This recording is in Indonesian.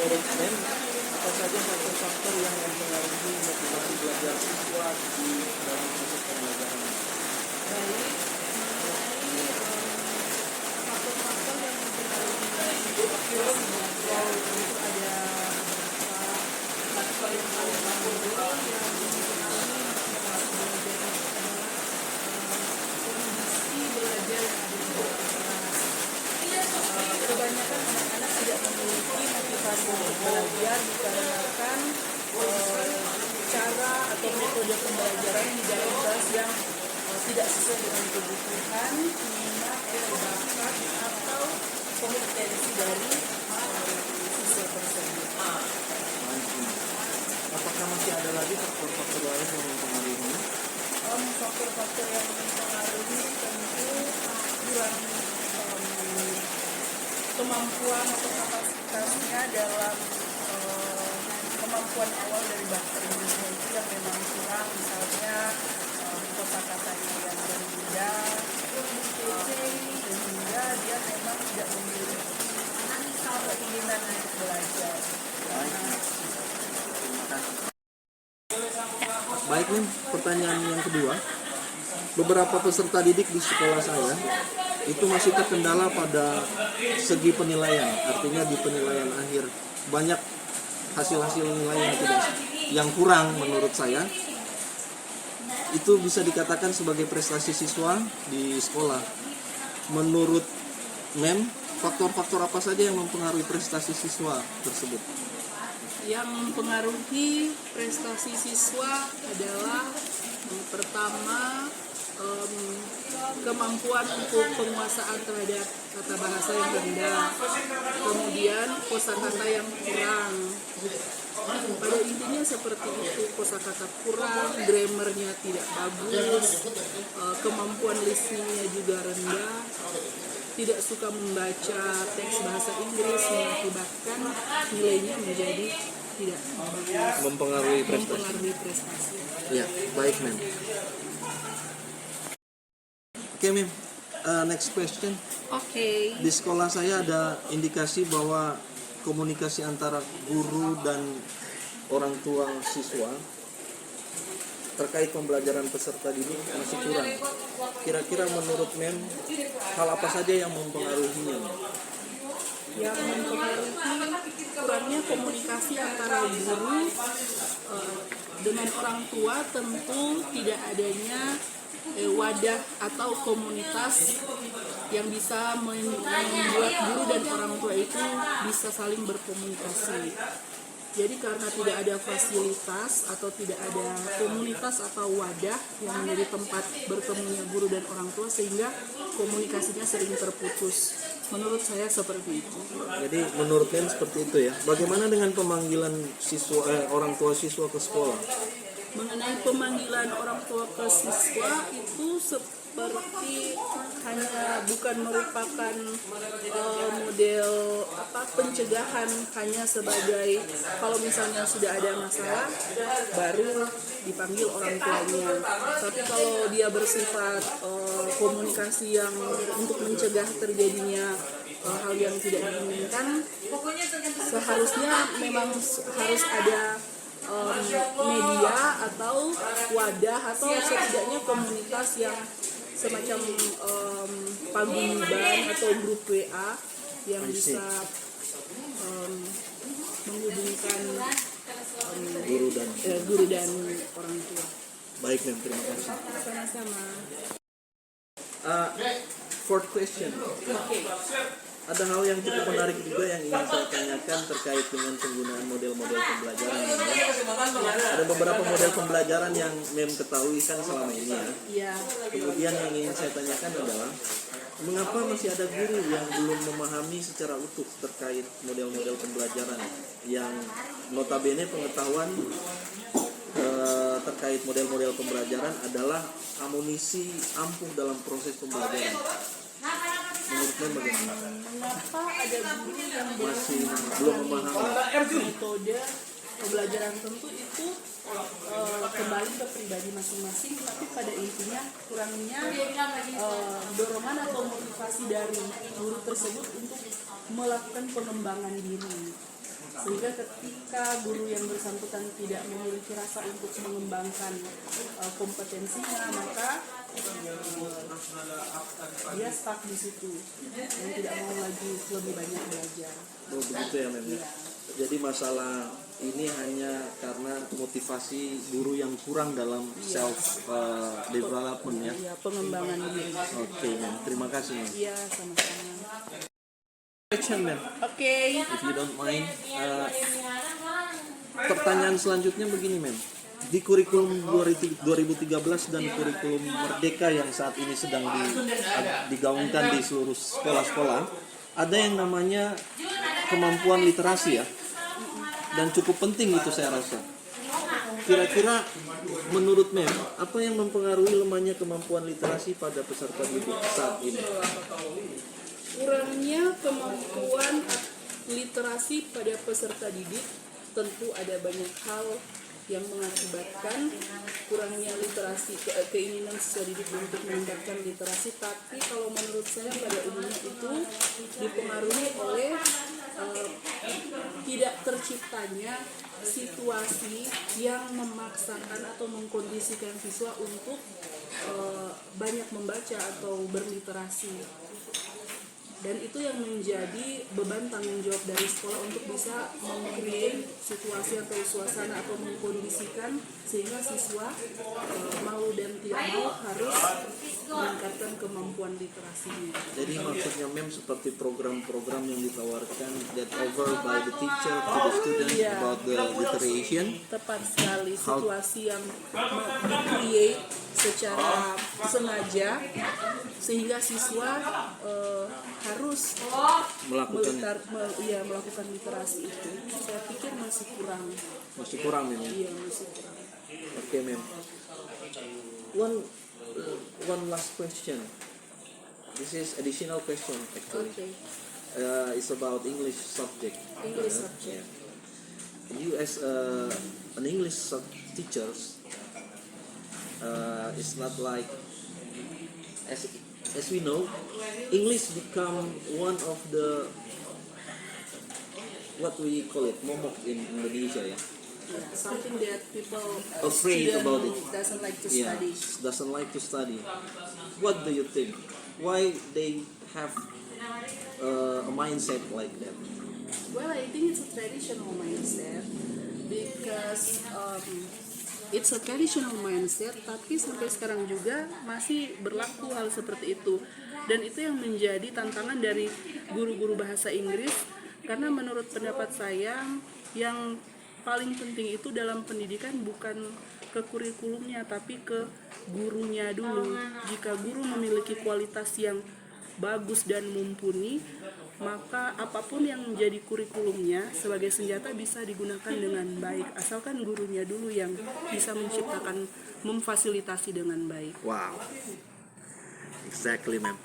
menurut Mem, apa saja faktor-faktor yang mempengaruhi motivasi belajar siswa di dalam proses pembelajaran? Baik, faktor-faktor yang mempengaruhi motivasi belajar itu ada faktor yang paling menonjol yang mempengaruhi motivasi belajar adalah kondisi belajar yang ada di kelas. Kebanyakan anak-anak tidak memiliki motivasi untuk belajar dikarenakan cara atau metode pembelajaran di dalam kelas yang tidak sesuai dengan kebutuhan, minat, bakat atau kompetensi dari siswa tersebut. Apakah masih ada lagi faktor-faktor lain yang mempengaruhi? Faktor-faktor yang mempengaruhi tentu kurang kemampuan atau kapasitasnya dalam kemampuan awal dari bahasa Inggrisnya itu yang memang kurang, misalnya kosakatanya yang rendah, sehingga dia memang tidak memiliki keinginan untuk belajar. Baik nih, pertanyaan yang kedua. Beberapa peserta didik di sekolah saya itu masih terkendala pada segi penilaian, artinya di penilaian akhir banyak hasil-hasil nilai yang kurang menurut saya. Itu bisa dikatakan sebagai prestasi siswa di sekolah. Menurut Mem, faktor-faktor apa saja yang mempengaruhi prestasi siswa tersebut? Yang mempengaruhi prestasi siswa adalah pertama kemampuan untuk penguasaan terhadap kata bahasa yang rendah, kemudian kosakata yang kurang. Pada intinya seperti itu, kosakata kurang, grammarnya tidak bagus, kemampuan listeningnya juga rendah, tidak suka membaca teks bahasa Inggris, mengakibatkan nilainya menjadi tidak Mempengaruhi prestasi. Ya, baik Mem. Oke Mem, next question. Oke. Di sekolah saya ada indikasi bahwa komunikasi antara guru dan orang tua siswa terkait pembelajaran peserta didik masih kurang. Kira-kira menurut Mem, hal apa saja yang mempengaruhinya? Yang mempengaruhi kurangnya komunikasi antara guru dengan orang tua tentu tidak adanya wadah atau komunitas yang bisa membuat guru dan orang tua itu bisa saling berkomunikasi. Jadi karena tidak ada fasilitas atau tidak ada komunitas atau wadah yang menjadi tempat bertemunya guru dan orang tua, sehingga komunikasinya sering terputus. Menurut saya seperti itu. Jadi menurut Mem seperti itu ya. Bagaimana dengan pemanggilan orang tua siswa ke sekolah? Mengenai pemanggilan orang tua ke siswa itu seperti hanya bukan merupakan model pencegahan, hanya sebagai kalau misalnya sudah ada masalah baru dipanggil orang tuanya. Tapi kalau dia bersifat komunikasi yang untuk mencegah terjadinya hal yang tidak diinginkan, seharusnya memang harus ada media atau wadah atau setidaknya komunitas yang semacam paguyuban atau grup WA yang bisa menghubungkan guru dan orang tua. Baik Mem, terima kasih. Sama-sama. Fourth question. Oke. Ada hal yang cukup menarik juga yang ingin saya tanyakan terkait dengan penggunaan model-model pembelajaran. Ada beberapa model pembelajaran yang Mem ketahui kan selama ini ya. Iya. Kemudian yang ingin saya tanyakan adalah mengapa masih ada guru yang belum memahami secara utuh terkait model-model pembelajaran yang notabene pengetahuan terkait model-model pembelajaran adalah amunisi ampuh dalam proses pembelajaran. Menurut Mem bagaimana? Mengapa ada guru yang Masih belum memahami metode pembelajaran? Tentu itu kembali ke pribadi masing-masing, tapi pada intinya kurangnya dorongan atau motivasi dari guru tersebut untuk melakukan pengembangan diri. Sehingga ketika guru yang bersangkutan tidak memiliki rasa untuk mengembangkan kompetensinya, maka dia stuck di situ dan tidak mau lagi lebih banyak belajar. Oh, begitu ya Mem. Iya. Jadi masalah ini hanya karena motivasi guru yang kurang dalam self development ya. Iya, pengembangan diri. Oke, Mem. Terima kasih, Mem. Iya, sama-sama. Question, Mem. Oke. If you don't mind. Pertanyaan selanjutnya begini, Mem. Di kurikulum 2013 dan kurikulum Merdeka yang saat ini sedang digaungkan di seluruh sekolah-sekolah, ada yang namanya kemampuan literasi ya. Dan cukup penting itu saya rasa. Kira-kira menurut Mem, apa yang mempengaruhi lemahnya kemampuan literasi pada peserta didik saat ini? Kurangnya kemampuan literasi pada peserta didik tentu ada banyak hal yang mengakibatkan kurangnya literasi, keinginan siswa didik untuk meningkatkan literasi. Tapi kalau menurut saya pada umumnya itu dipengaruhi oleh tidak terciptanya situasi yang memaksakan atau mengkondisikan siswa untuk banyak membaca atau berliterasi. Dan itu yang menjadi beban tanggung jawab dari sekolah untuk bisa meng-create situasi atau suasana atau mengkondisikan sehingga siswa mau dan tidak mau harus meningkatkan kemampuan literasinya. Jadi maksudnya Mem seperti program-program yang ditawarkan that over by the teacher to the student about the literation. Tepat sekali, situasi yang di-create secara sengaja sehingga siswa harus melakukan literasi itu. Saya pikir masih kurang. Masih kurang Mem. Iya, masih kurang. Oke, Mem. One last question. This is additional question actually. Okay. It's about English subject. English subject. You as an English teacher, it's not like as we know, English become one of the what we call it momok in Indonesia, yeah. Yeah, something that people Afraid about it. doesn't like to Yeah, study. doesn't like to study. What do you think? Why they have a mindset like that? Well, I think it's a traditional mindset because it's a traditional mindset, tapi sampai sekarang juga masih berlaku hal seperti itu. Dan itu yang menjadi tantangan dari guru-guru bahasa Inggris, karena menurut pendapat saya yang paling penting itu dalam pendidikan bukan ke kurikulumnya tapi ke gurunya dulu. Jika guru memiliki kualitas yang bagus dan mumpuni, maka apapun yang menjadi kurikulumnya sebagai senjata bisa digunakan dengan baik, asalkan gurunya dulu yang bisa menciptakan, memfasilitasi dengan baik. Wow, exactly, ma'am.